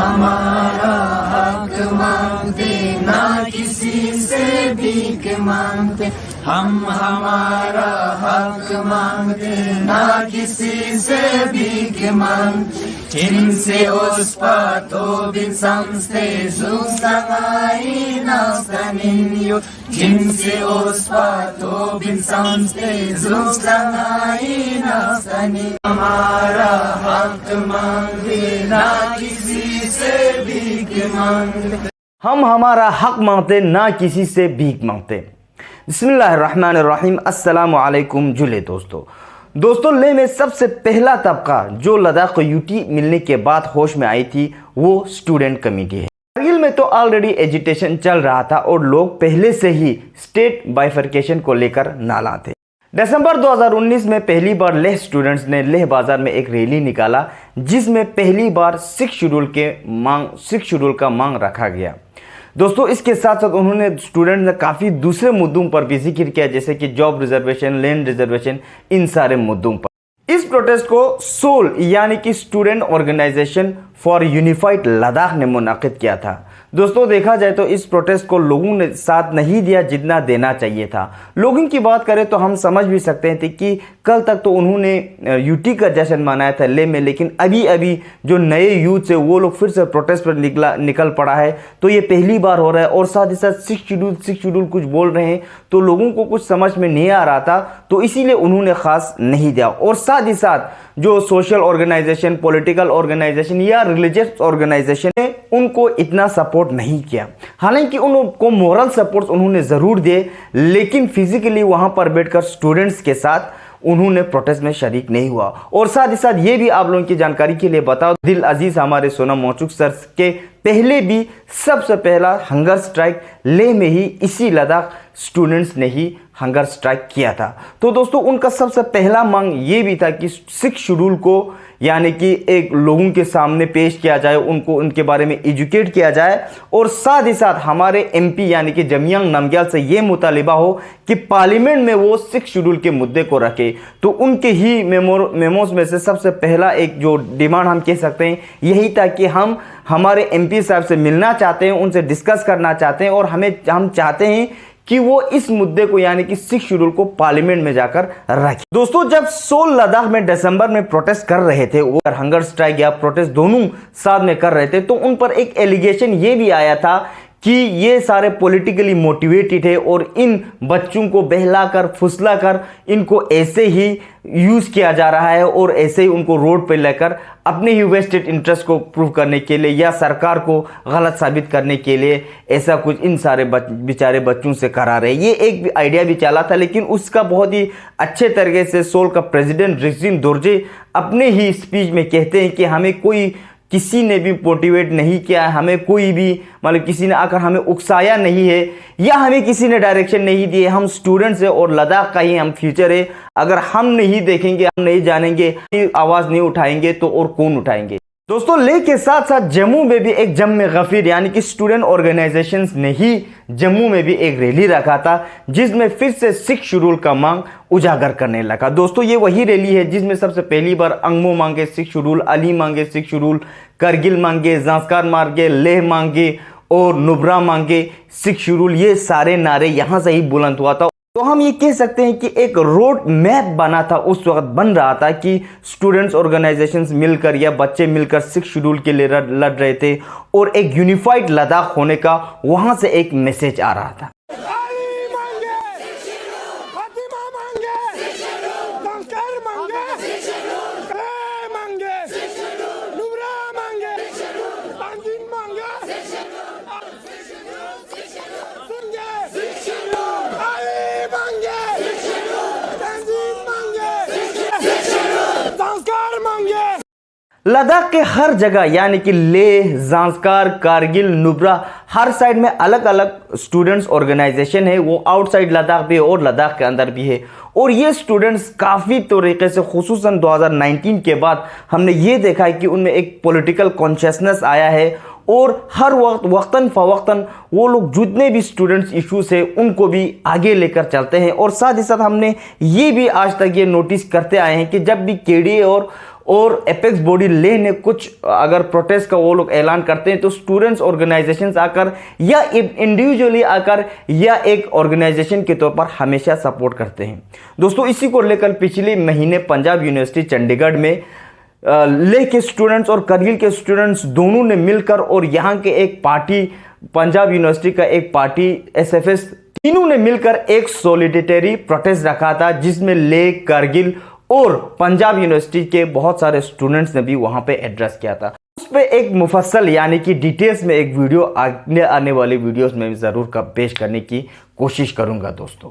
हमारा हक मांगते, ना किसी से भीख मांगते। हम हमारा हक मांगते, ना किसी से भीख मांगते। Kimse ospato bin samste zusamai nastaninyo. Kimse ospato bin samste zusamai nastaninyo. हमारा हक मांगते, ना किसी से भीख मांगते। हम हमारा हक मांगते, ना किसी से भीख मांगते। बिस्मिल्लाहिर्रहमानिर्रहीम। अस्सलामु अलैकुम जुले दोस्तों लेह में सबसे पहला तबका जो लद्दाख को यूटी मिलने के बाद होश में आई थी वो स्टूडेंट कमेटी है। कारगिल में तो ऑलरेडी एजिटेशन चल रहा था और लोग पहले से ही स्टेट बाइफर्केशन को लेकर नाला थे। दिसंबर 2019 में पहली बार लेह स्टूडेंट्स ने लेह बाजार में एक रैली निकाला जिसमें पहली बार 6 शेड्यूल का मांग रखा गया। दोस्तों इसके साथ साथ उन्होंने स्टूडेंट ने काफ़ी दूसरे मुद्दों पर भी जिक्र किया जैसे कि जॉब रिजर्वेशन, लैंड रिजर्वेशन, इन सारे मुद्दों पर। इस प्रोटेस्ट को सोल यानी कि student organization for unified Ladakh ने मुनाकिद किया था। दोस्तों देखा जाए तो इस प्रोटेस्ट को लोगों ने साथ नहीं दिया जितना देना चाहिए था। लोगों की बात करें तो हम समझ भी सकते थे कि कल तक तो उन्होंने यूटी का जश्न मनाया था लेह में, लेकिन अभी जो नए यूथ से वो लोग फिर से प्रोटेस्ट पर निकल पड़ा है तो ये पहली बार हो रहा है। और साथ ही साथ 6 शेड्यूल कुछ बोल रहे हैं तो लोगों को कुछ समझ में नहीं आ रहा था तो इसीलिए उन्होंने खास नहीं दिया। और साथ ही साथ जो सोशल ऑर्गेनाइजेशन, पॉलिटिकल ऑर्गेनाइजेशन या रिलीजियस ऑर्गेनाइजेशन ने उनको इतना सपोर्ट नहीं किया। हालांकि उनको मोरल सपोर्ट उन्होंने ज़रूर दिए लेकिन फिजिकली वहां पर बैठकर स्टूडेंट्स के साथ उन्होंने प्रोटेस्ट में शरीक नहीं हुआ। और साथ ही साथ ये भी आप लोगों की जानकारी के लिए बताओ, दिल अजीज हमारे सोनम मोचुक सर के पहले भी सबसे पहला हंगर स्ट्राइक लेह में ही इसी लद्दाख स्टूडेंट्स ने ही हंगर स्ट्राइक किया था। तो दोस्तों उनका सबसे पहला मांग ये भी था कि 6 शेड्यूल को यानी कि एक लोगों के सामने पेश किया जाए, उनको उनके बारे में एजुकेट किया जाए। और साथ ही साथ हमारे एमपी यानी कि जमयांग नामग्याल से ये मुतालिबा हो कि पार्लियामेंट में वो 6 शेड्यूल के मुद्दे को रखे। तो उनके ही मेमोस में से सबसे पहला एक जो डिमांड हम कह सकते हैं यही था कि हम हमारे एमपी साहब से मिलना चाहते हैं, उनसे डिस्कस करना चाहते हैं और हम चाहते हैं कि वो इस मुद्दे को यानी कि 6 शेड्यूल को पार्लियामेंट में जाकर रखें। दोस्तों जब सोल लद्दाख में दिसंबर में प्रोटेस्ट कर रहे थे, वो हंगर स्ट्राइक या प्रोटेस्ट दोनों साथ में कर रहे थे, तो उन पर एक एलिगेशन ये भी आया था कि ये सारे पॉलिटिकली मोटिवेटेड है और इन बच्चों को बहलाकर फुसलाकर इनको ऐसे ही यूज किया जा रहा है और ऐसे ही उनको रोड पर लेकर अपने ही वेस्टेड इंटरेस्ट को प्रूव करने के लिए या सरकार को गलत साबित करने के लिए ऐसा कुछ इन सारे बेचारे बच्चों से करा रहे। ये एक आइडिया भी चला था लेकिन उसका बहुत ही अच्छे तरीके से सोल का प्रेसिडेंट रिक्सिन दोरजे अपने ही स्पीच में कहते हैं कि हमें किसी ने भी मोटिवेट नहीं किया है, हमें कोई भी मतलब किसी ने आकर हमें उकसाया नहीं है या हमें किसी ने डायरेक्शन नहीं दिए। हम स्टूडेंट्स है और लद्दाख का ही हम फ्यूचर है। अगर हम नहीं देखेंगे, हम नहीं जानेंगे, आवाज़ नहीं उठाएंगे तो और कौन उठाएंगे। दोस्तों लेह के साथ साथ जम्मू में भी एक जम गफीर यानी कि स्टूडेंट ऑर्गेनाइजेशंस ने ही जम्मू में भी एक रैली रखा था जिसमें फिर से 6 शेड्यूल का मांग उजागर करने लगा। दोस्तों ये वही रैली है जिसमें सबसे पहली बार अंगमो मांगे 6 शेड्यूल, अली मांगे 6 शेड्यूल, करगिल मांगे, ज़ांस्कार मांगे, लेह मांगे और नुब्रा मांगे 6 शेड्यूल। ये सारे नारे यहाँ से ही बुलंद हुआ था। तो हम ये कह सकते हैं कि एक रोड मैप बना था, उस वक्त बन रहा था कि स्टूडेंट्स ऑर्गेनाइजेशंस मिलकर या बच्चे मिलकर 6 शेड्यूल के लिए लड़ रहे थे और एक यूनिफाइड लद्दाख होने का वहां से एक मैसेज आ रहा था। लद्दाख के हर जगह यानी कि लेह, ज़ांस्कार, कारगिल, नुब्रा हर साइड में अलग अलग स्टूडेंट्स ऑर्गेनाइजेशन है। वो आउटसाइड लद्दाख भी है और लद्दाख के अंदर भी है। और ये स्टूडेंट्स काफ़ी तरीके से खुसूसन 2019 के बाद हमने ये देखा है कि उनमें एक पॉलिटिकल कॉन्शियसनेस आया है और हर वक्त वक्तन फ़वक्तन वो लोग जितने भी स्टूडेंट्स इश्यूज है उनको भी आगे लेकर चलते हैं। और साथ ही साथ हमने ये भी आज तक ये नोटिस करते आए हैं कि जब भी केडीए और एपेक्स बॉडी लेह ने कुछ अगर प्रोटेस्ट का वो लोग ऐलान करते हैं तो स्टूडेंट्स ऑर्गेनाइजेशंस आकर या इंडिविजुअली आकर या एक ऑर्गेनाइजेशन के तौर पर हमेशा सपोर्ट करते हैं। दोस्तों इसी को लेकर पिछले महीने पंजाब यूनिवर्सिटी चंडीगढ़ में लेह के स्टूडेंट्स और करगिल के स्टूडेंट्स दोनों ने मिलकर और यहाँ के एक पार्टी पंजाब यूनिवर्सिटी का एक पार्टी एसएफएस तीनों ने मिलकर एक सॉलिडेटरी प्रोटेस्ट रखा था, जिसमें लेह, करगिल और पंजाब यूनिवर्सिटी के बहुत सारे स्टूडेंट्स ने भी वहां पे एड्रेस किया था। उस पे एक मुफस्सल यानी कि डिटेल्स में एक वीडियो आने वाली वीडियोस में जरूर पेश करने की कोशिश करूंगा दोस्तों।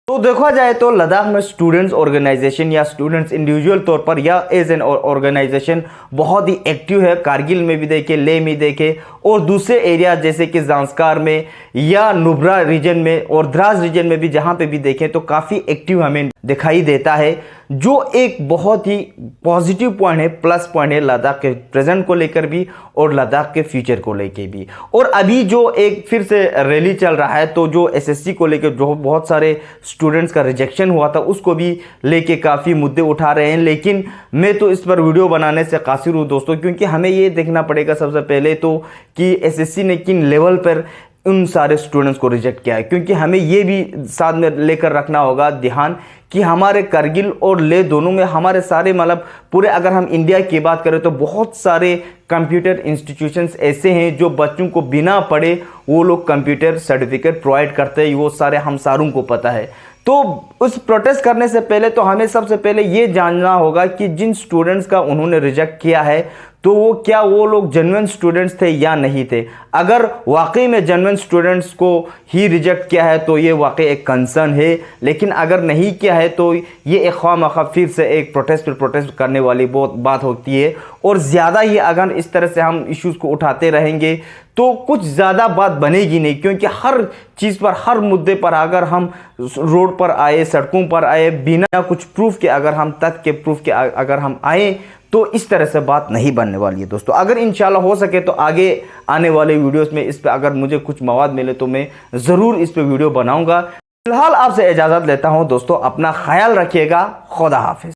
तो देखा जाए तो लद्दाख में स्टूडेंट्स ऑर्गेनाइजेशन या स्टूडेंट्स इंडिविजुअल तौर पर या एज एन ऑर्गेनाइजेशन बहुत ही एक्टिव है। कारगिल में भी देखे, लेह में देखे और दूसरे एरिया जैसे कि ज़ांस्कार में या नुब्रा रीजन में और द्रास रीजन में भी जहां पे भी देखें तो काफ़ी एक्टिव हमें दिखाई देता है, जो एक बहुत ही पॉजिटिव पॉइंट है, प्लस पॉइंट है लद्दाख के प्रेजेंट को लेकर भी और लद्दाख के फ्यूचर को लेकर भी। और अभी जो एक फिर से रैली चल रहा है तो जो एसएससी को लेकर जो बहुत सारे स्टूडेंट्स का रिजेक्शन हुआ था उसको भी लेके काफ़ी मुद्दे उठा रहे हैं। लेकिन मैं तो इस पर वीडियो बनाने से कासिर हूँ दोस्तों, क्योंकि हमें ये देखना पड़ेगा सबसे पहले तो कि एसएससी ने किन लेवल पर उन सारे स्टूडेंट्स को रिजेक्ट किया है, क्योंकि हमें ये भी साथ में लेकर रखना होगा ध्यान कि हमारे करगिल और लेह दोनों में हमारे सारे मतलब पूरे अगर हम इंडिया की बात करें तो बहुत सारे कंप्यूटर इंस्टीट्यूशंस ऐसे हैं जो बच्चों को बिना पढ़े वो लोग कंप्यूटर सर्टिफिकेट प्रोवाइड करते हैं। वो सारे हम सारों को पता है। तो उस प्रोटेस्ट करने से पहले तो हमें सबसे पहले ये जानना होगा कि जिन स्टूडेंट्स का उन्होंने रिजेक्ट किया है तो वो क्या वो लोग जेन्युइन स्टूडेंट्स थे या नहीं थे। अगर वाकई में जेन्युइन स्टूडेंट्स को ही रिजेक्ट किया है तो ये वाकई एक कंसर्न है, लेकिन अगर नहीं किया है तो ये एक ख्वामखा फिर से एक प्रोटेस्ट करने वाली बहुत बात होती है। और ज़्यादा ही अगर इस तरह से हम इश्यूज़ को उठाते रहेंगे तो कुछ ज़्यादा बात बनेगी नहीं, क्योंकि हर चीज़ पर, हर मुद्दे पर अगर हम रोड पर आए, सड़कों पर आए, बिना कुछ प्रूफ के, अगर हम तथ्य के प्रूफ के अगर हम आए तो इस तरह से बात नहीं बनने वाली है दोस्तों। अगर इंशाल्लाह हो सके तो आगे आने वाले वीडियोस में इस पे अगर मुझे कुछ मवाद मिले तो मैं ज़रूर इस पे वीडियो बनाऊंगा। फिलहाल आपसे इजाज़त लेता हूं दोस्तों, अपना ख्याल रखिएगा। खुदा हाफिज।